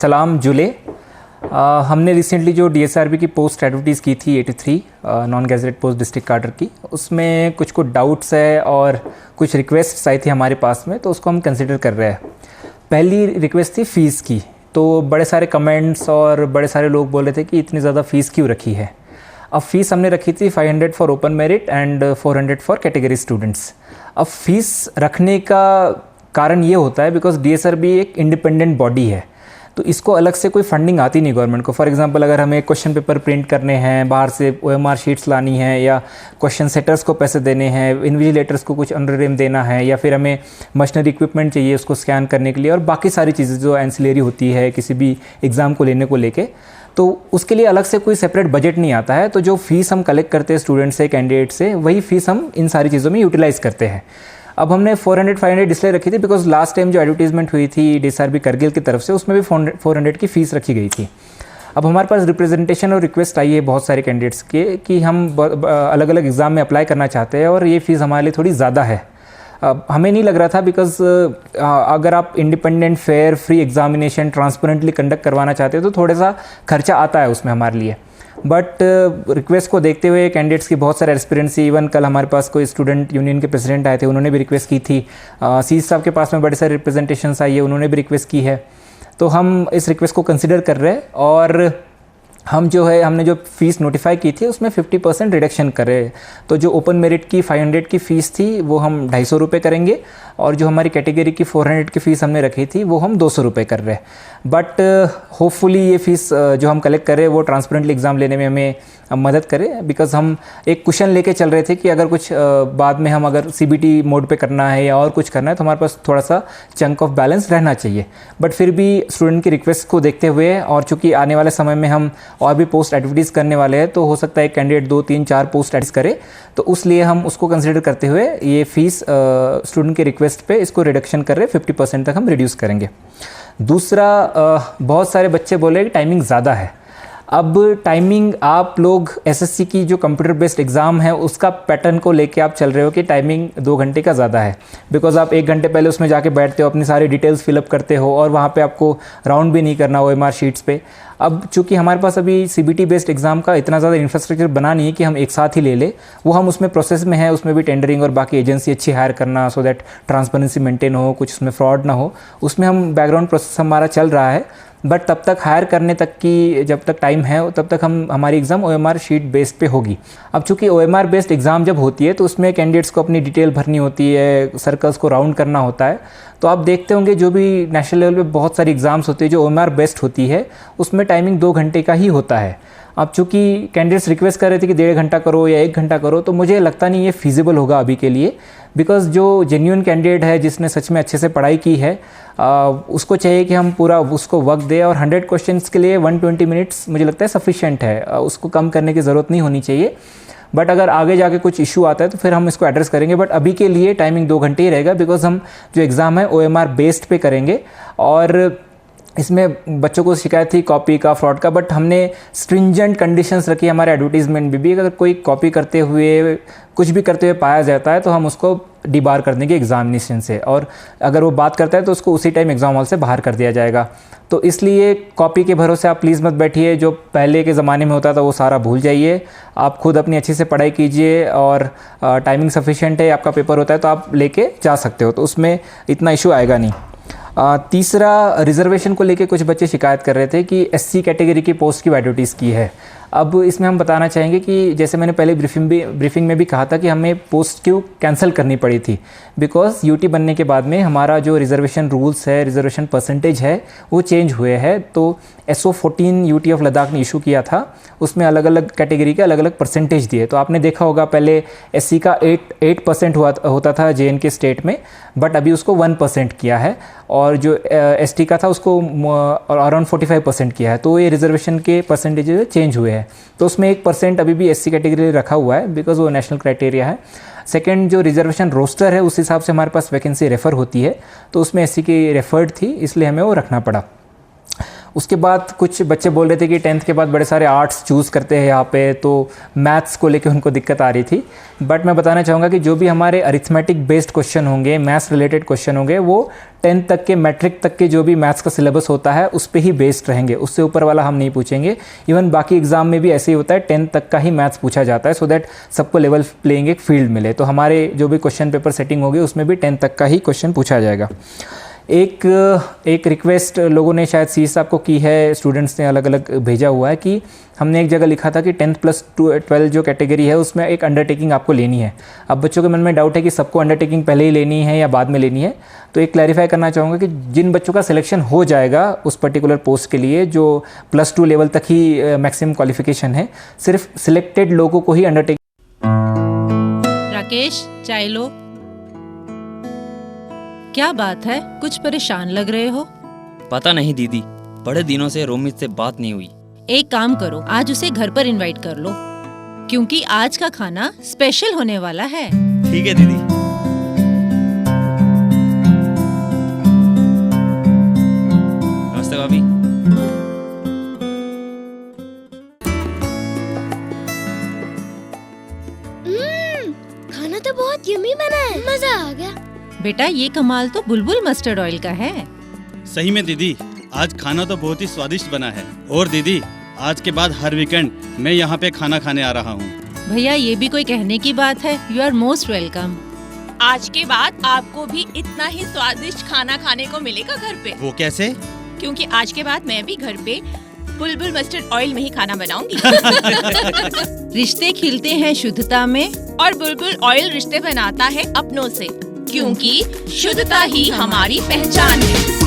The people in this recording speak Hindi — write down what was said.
सलाम जुले। हमने रिसेंटली जो डीएसआरबी की पोस्ट एडवर्टीज़ की थी 83 नॉन गैजेटेड पोस्ट डिस्ट्रिक्ट कार्डर की, उसमें कुछ डाउट्स है और कुछ रिक्वेस्ट्स आई थी हमारे पास में, तो उसको हम कंसिडर कर रहे हैं। पहली रिक्वेस्ट थी फ़ीस की। तो बड़े सारे कमेंट्स और बड़े सारे लोग बोल रहे थे कि इतनी ज़्यादा फ़ीस क्यों रखी है। अब फ़ीस हमने रखी थी 500 for open merit and 400 for category students. अब फ़ीस रखने का कारण ये होता है बिकॉज डीएसआरबी एक इंडिपेंडेंट बॉडी है, तो इसको अलग से कोई फंडिंग आती नहीं गवर्नमेंट को। फॉर एग्जांपल अगर हमें क्वेश्चन पेपर प्रिंट करने हैं, बाहर से ओएमआर शीट्स लानी है, या क्वेश्चन सेटर्स को पैसे देने हैं, इन्विजिलेटर्स को कुछ अंडररिम देना है, या फिर हमें मशीनरी इक्विपमेंट चाहिए उसको स्कैन करने के लिए, और बाकी सारी चीज़ें जो एंसिलरी होती है किसी भी एग्ज़ाम को लेने को लेके, तो उसके लिए अलग से कोई सेपरेट बजट नहीं आता है। तो जो फ़ीस हम कलेक्ट करते हैं स्टूडेंट से, कैंडिडेट से, वही फ़ीस हम इन सारी चीज़ों में यूटिलाइज़ करते हैं। अब हमने 400-500 इसलिए रखी थी बिकॉज लास्ट टाइम जो एडवर्टीजमेंट हुई थी डीएसआरबी करगिल की तरफ से, उसमें भी 400 की फ़ीस रखी गई थी। अब हमारे पास रिप्रेजेंटेशन और रिक्वेस्ट आई है बहुत सारे कैंडिडेट्स के कि हम अलग अलग एग्ज़ाम में अप्लाई करना चाहते हैं और ये फ़ीस हमारे लिए थोड़ी ज़्यादा है। हमें नहीं लग रहा था बिकॉज अगर आप independent fair free examination transparently conduct करवाना चाहते हो तो थोड़ा सा खर्चा आता है उसमें हमारे लिए। बट रिक्वेस्ट को देखते हुए कैंडिडेट्स की बहुत सारे एक्सपीरियंस, इवन कल हमारे पास कोई स्टूडेंट यूनियन के प्रेसिडेंट आए थे, उन्होंने भी रिक्वेस्ट की थी। सी साहब के पास में बड़े सारे रिप्रेजेंटेशंस आई है, उन्होंने भी रिक्वेस्ट की है। तो हम इस रिक्वेस्ट को कंसिडर कर रहे हैं और हम जो है हमने जो फ़ीस नोटिफाई की थी उसमें 50% रिडक्शन करे। तो जो ओपन मेरिट की 500 की फ़ीस थी वो हम 250 रुपये करेंगे, और जो हमारी कैटेगरी की 400 की फ़ीस हमने रखी थी वो हम 200 रुपये कर रहे हैं। बट होपफुली ये फ़ीस जो हम कलेक्ट कर रहे हैं वो ट्रांसपेरेंटली एग्ज़ाम लेने में हमें मदद करे, बिकॉज हम एक क्वेश्चन लेके चल रहे थे कि अगर कुछ बाद में हम अगर सीबीटी मोड पे करना है या और कुछ करना है तो हमारे पास थोड़ा सा चंक ऑफ बैलेंस रहना चाहिए। बट फिर भी स्टूडेंट की रिक्वेस्ट को देखते हुए, और चूँकि आने वाले समय में हम और भी पोस्ट एडवर्टीज़ करने वाले हैं, तो हो सकता है कैंडिडेट 2, 3, 4 पोस्ट एड्स करे, तो उसलिए हम उसको कंसिडर करते हुए ये फ़ीस स्टूडेंट के रिक्वेस्ट पे इसको रिडक्शन कर रहे हैं, 50% तक हम रिड्यूस करेंगे। दूसरा, बहुत सारे बच्चे बोले कि टाइमिंग ज़्यादा है। अब टाइमिंग आप लोग एसएससी की जो कंप्यूटर बेस्ड एग्ज़ाम है उसका पैटर्न को लेके आप चल रहे हो कि टाइमिंग 2 घंटे का ज़्यादा है, बिकॉज आप 1 घंटे पहले उसमें जाके बैठते हो, अपनी सारी डिटेल्स फिलअप करते हो, और वहाँ पे आपको राउंड भी नहीं करना ओएमआर शीट्स पे। अब चूंकि हमारे पास अभी सीबीटी बेस्ड एग्ज़ाम का इतना ज़्यादा इंफ्रास्ट्रक्चर बना नहीं है कि हम एक साथ ही ले ले, वो हम उसमें प्रोसेस में है, उसमें भी टेंडरिंग और बाकी एजेंसी अच्छी हायर करना सो दैट ट्रांसपेरेंसी मेंटेन हो, कुछ उसमें फ्रॉड ना हो, उसमें हम बैकग्राउंड प्रोसेस हमारा चल रहा है। बट तब तक हायर करने तक की जब तक टाइम है तब तक हमारी एग्ज़ाम ओएमआर शीट बेस्ड पे होगी। अब चूंकि ओएमआर बेस्ड एग्ज़ाम जब होती है तो उसमें कैंडिडेट्स को अपनी डिटेल भरनी होती है, सर्कल्स को राउंड करना होता है। तो आप देखते होंगे जो भी नेशनल लेवल पे बहुत सारी एग्ज़ाम्स होती है जो ओएमआर बेस्ड होती है उसमें टाइमिंग 2 घंटे का ही होता है। अब चूँकि कैंडिडेट्स रिक्वेस्ट कर रहे थे कि 1.5 घंटा करो या 1 घंटा करो, तो मुझे लगता नहीं ये फिजिबल होगा अभी के लिए, बिकॉज जो जेन्युइन कैंडिडेट है जिसने सच में अच्छे से पढ़ाई की है उसको चाहिए कि हम पूरा उसको वक्त दें, और 100 क्वेश्चंस के लिए 120 मिनट्स मुझे लगता है सफिशिएंट है, उसको कम करने की ज़रूरत नहीं होनी चाहिए। बट अगर आगे जाके कुछ इशू आता है तो फिर हम इसको एड्रेस करेंगे, बट अभी के लिए टाइमिंग 2 घंटे ही रहेगा, बिकॉज हम जो एग्ज़ाम है ओएमआर बेस्ड पे करेंगे। और इसमें बच्चों को शिकायत थी कॉपी का, फ्रॉड का, बट हमने स्ट्रिंजेंट कंडीशंस रखी हमारे एडवर्टीजमेंट में भी। अगर कोई कॉपी करते हुए कुछ भी करते हुए पाया जाता है तो हम उसको डिबार कर देंगे एग्जामिनेशन से, और अगर वो बात करता है तो उसको उसी टाइम एग्ज़ाम हॉल से बाहर कर दिया जाएगा। तो इसलिए कॉपी के भरोसे आप प्लीज़ मत बैठिए, जो पहले के ज़माने में होता था वो सारा भूल जाइए। आप खुद अपनी अच्छी से पढ़ाई कीजिए, और टाइमिंग सफिशिएंट है, आपका पेपर होता है तो आप लेके जा सकते हो, तो उसमें इतना इशू आएगा नहीं। तीसरा, रिजर्वेशन को लेके कुछ बच्चे शिकायत कर रहे थे कि एससी कैटेगरी की पोस्ट की एडवर्टीज़ की है। अब इसमें हम बताना चाहेंगे कि जैसे मैंने पहले ब्रीफिंग में भी कहा था कि हमें पोस्ट क्यों कैंसिल करनी पड़ी थी, बिकॉज यूटी बनने के बाद में हमारा जो रिजर्वेशन रूल्स है, रिजर्वेशन परसेंटेज है, वो चेंज हुए हैं। तो SO14 यूटी ऑफ लद्दाख ने इशू किया था, उसमें अलग अलग कैटेगरी के अलग अलग परसेंटेज दिए। तो आपने देखा होगा पहले एससी का 8% होता था JNK स्टेट में, बट अभी उसको 1% किया है, और जो ST का था उसको अराउंड 45% किया है। तो ये रिजर्वेशन के परसेंटेज चेंज हुए हैं। तो उसमें 1% अभी भी एससी कैटेगरी रखा हुआ है, बिकॉज वो नेशनल क्राइटेरिया है। सेकंड, जो रिजर्वेशन रोस्टर है उस हिसाब से हमारे पास वैकेंसी रेफर होती है, तो उसमें एससी की रेफर्ड थी, इसलिए हमें वो रखना पड़ा। उसके बाद कुछ बच्चे बोल रहे थे कि 10th के बाद बड़े सारे आर्ट्स चूज़ करते हैं यहाँ पे, तो मैथ्स को लेके उनको दिक्कत आ रही थी। बट मैं बताना चाहूँगा कि जो भी हमारे अरिथमेटिक बेस्ड क्वेश्चन होंगे, मैथ्स रिलेटेड क्वेश्चन होंगे, वो 10th तक के मैट्रिक तक के जो भी मैथ्स का सिलेबस होता है उस पर ही बेस्ड रहेंगे, उससे ऊपर वाला हम नहीं पूछेंगे। इवन बाकी एग्जाम में भी ऐसे ही होता है, 10th तक का ही मैथ्स पूछा जाता है, सो दैट सबको लेवल प्लेइंग एक फील्ड मिले। तो हमारे जो भी क्वेश्चन पेपर सेटिंग होगी उसमें भी 10th तक का ही क्वेश्चन पूछा जाएगा। एक रिक्वेस्ट लोगों ने शायद सी साहब को की है, स्टूडेंट्स ने अलग अलग भेजा हुआ है कि हमने एक जगह लिखा था कि 10th प्लस 12 जो कैटेगरी है उसमें एक अंडरटेकिंग आपको लेनी है। अब बच्चों के मन में डाउट है कि सबको अंडरटेकिंग पहले ही लेनी है या बाद में लेनी है, तो एक क्लैरिफाई करना चाहूँगा कि जिन बच्चों का सिलेक्शन हो जाएगा उस पर्टिकुलर पोस्ट के लिए, जो +2 लेवल तक ही मैक्सिमम क्वालिफिकेशन है, सिर्फ सिलेक्टेड लोगों को ही अंडरटेकिंग। राकेश, चाय लो। क्या बात है, कुछ परेशान लग रहे हो? पता नहीं दीदी, बड़े दिनों से रोमित से बात नहीं हुई। एक काम करो, आज उसे घर पर इनवाइट कर लो, क्योंकि आज का खाना स्पेशल होने वाला है। ठीक है दीदी। नमस्ते भाभी। खाना तो बहुत यम्मी बना है, मजा आ गया। बेटा, ये कमाल तो बुलबुल मस्टर्ड ऑयल का है। सही में दीदी, आज खाना तो बहुत ही स्वादिष्ट बना है। और दीदी, आज के बाद हर वीकेंड मैं यहाँ पे खाना खाने आ रहा हूँ। भैया, ये भी कोई कहने की बात है? You are most welcome. आज के बाद आपको भी इतना ही स्वादिष्ट खाना खाने को मिलेगा घर पे। वो कैसे? क्योंकि आज के बाद मैं भी घर पे बुलबुल मस्टर्ड ऑयल में ही खाना बनाऊंगी। रिश्ते खिलते हैं शुद्धता में, और बुलबुल ऑयल रिश्ते बनाता है अपनों से, क्योंकि शुद्धता ही हमारी पहचान है।